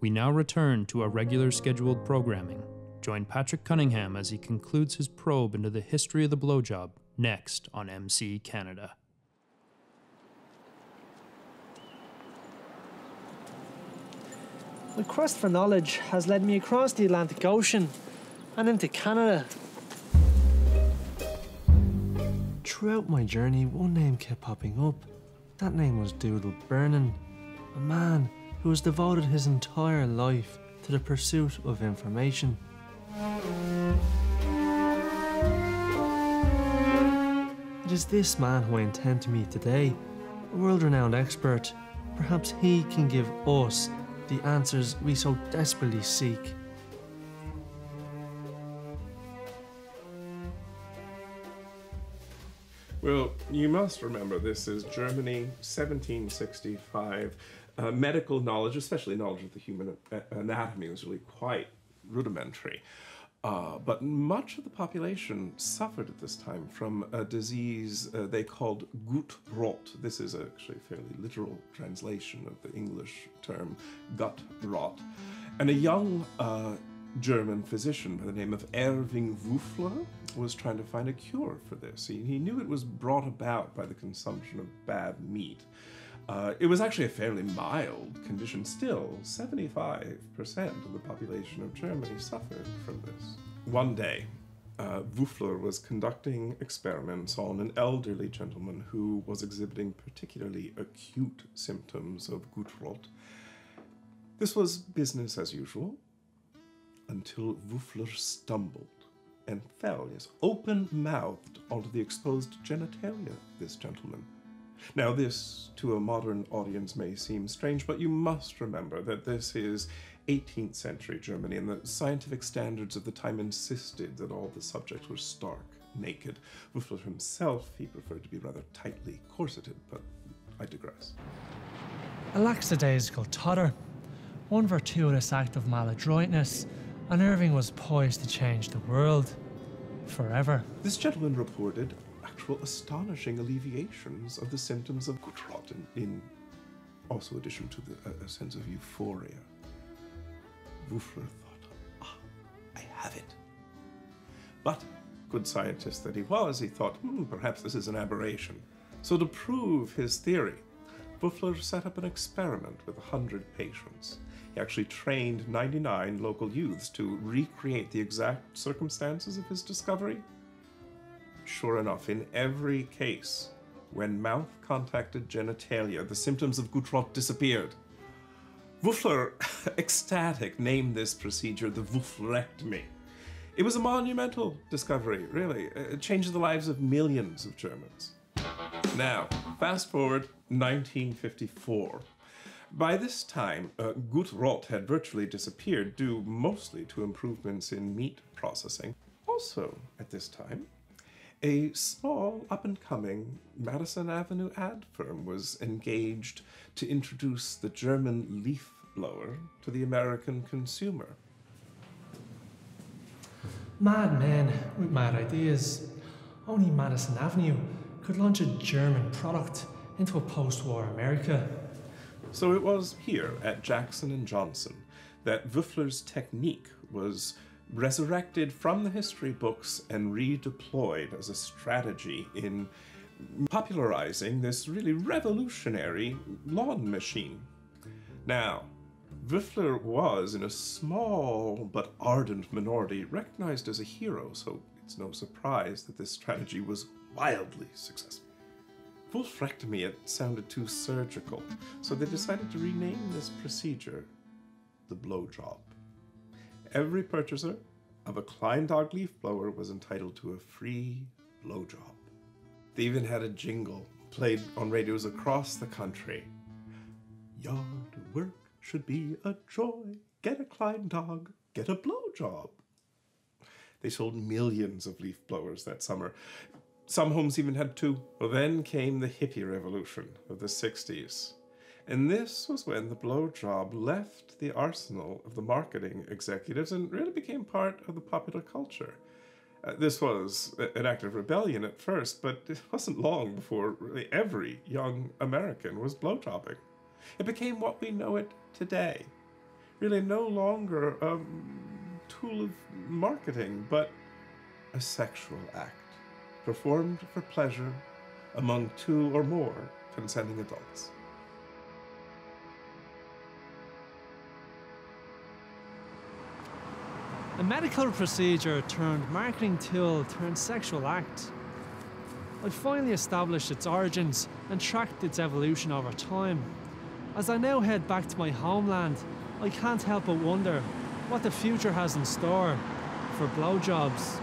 We now return to our regular scheduled programming. Join Patrick Cunningham as he concludes his probe into the history of the blowjob next on MC Canada. My quest for knowledge has led me across the Atlantic Ocean and into Canada. Throughout my journey, one name kept popping up. That name was Dougal Byrne, a man who has devoted his entire life to the pursuit of information. It is this man who I intend to meet today, a world-renowned expert. Perhaps he can give us the answers we so desperately seek. Well, you must remember this is Germany, 1765. Medical knowledge, especially knowledge of the human anatomy, was really quite rudimentary. But much of the population suffered at this time from a disease they called gut rot. This is actually a fairly literal translation of the English term gut rot. And a young German physician by the name of Erwin Wuffler was trying to find a cure for this. He knew it was brought about by the consumption of bad meat. It was actually a fairly mild condition. Still, 75% of the population of Germany suffered from this. One day, Wuffler was conducting experiments on an elderly gentleman who was exhibiting particularly acute symptoms of gut rot. This was business as usual until Wuffler stumbled and fell, yes, open-mouthed onto the exposed genitalia of this gentleman. Now, this, to a modern audience, may seem strange, but you must remember that this is 18th century Germany, and the scientific standards of the time insisted that all the subjects were stark naked. Wuffler himself, he preferred to be rather tightly corseted, but I digress. A lackadaisical totter, one fortuitous act of maladroitness, and Irving was poised to change the world forever. This gentleman reported actual astonishing alleviations of the symptoms of gut rot, in also addition to a sense of euphoria. Wuffler thought, I have it. But, good scientist that he was, he thought, perhaps this is an aberration. So to prove his theory, Wuffler set up an experiment with 100 patients. He actually trained 99 local youths to recreate the exact circumstances of his discovery. Sure enough, in every case, when mouth contacted genitalia, the symptoms of gut rot disappeared. Wuffler, ecstatic, named this procedure the Wufflerectomy. It was a monumental discovery, really. It changed the lives of millions of Germans. Now, fast forward 1954. By this time, gut rot had virtually disappeared, due mostly to improvements in meat processing. Also, at this time, a small, up-and-coming Madison Avenue ad firm was engaged to introduce the German leaf blower to the American consumer. Mad men with mad ideas. Only Madison Avenue could launch a German product into a post-war America. So it was here at Jackson & Johnson that Wuffler's technique was resurrected from the history books and redeployed as a strategy in popularizing this really revolutionary lawn machine. Now, Wuffler was, in a small but ardent minority, recognized as a hero, so it's no surprise that this strategy was wildly successful. Wufflerectomy, it sounded too surgical, so they decided to rename this procedure the blowjob. Every purchaser of a Klein Dog leaf blower was entitled to a free blowjob. They even had a jingle played on radios across the country. Yard work should be a joy. Get a Klein Dog, get a blowjob. They sold millions of leaf blowers that summer. Some homes even had two. Well, then came the hippie revolution of the 60s. And this was when the blowjob left the arsenal of the marketing executives and really became part of the popular culture. This was an act of rebellion at first, but it wasn't long before really every young American was blowjobbing. It became what we know it today. really no longer a tool of marketing, but a sexual act performed for pleasure among two or more consenting adults. A medical procedure turned marketing tool turned sexual act. I finally established its origins and tracked its evolution over time. As I now head back to my homeland, I can't help but wonder what the future has in store for blowjobs.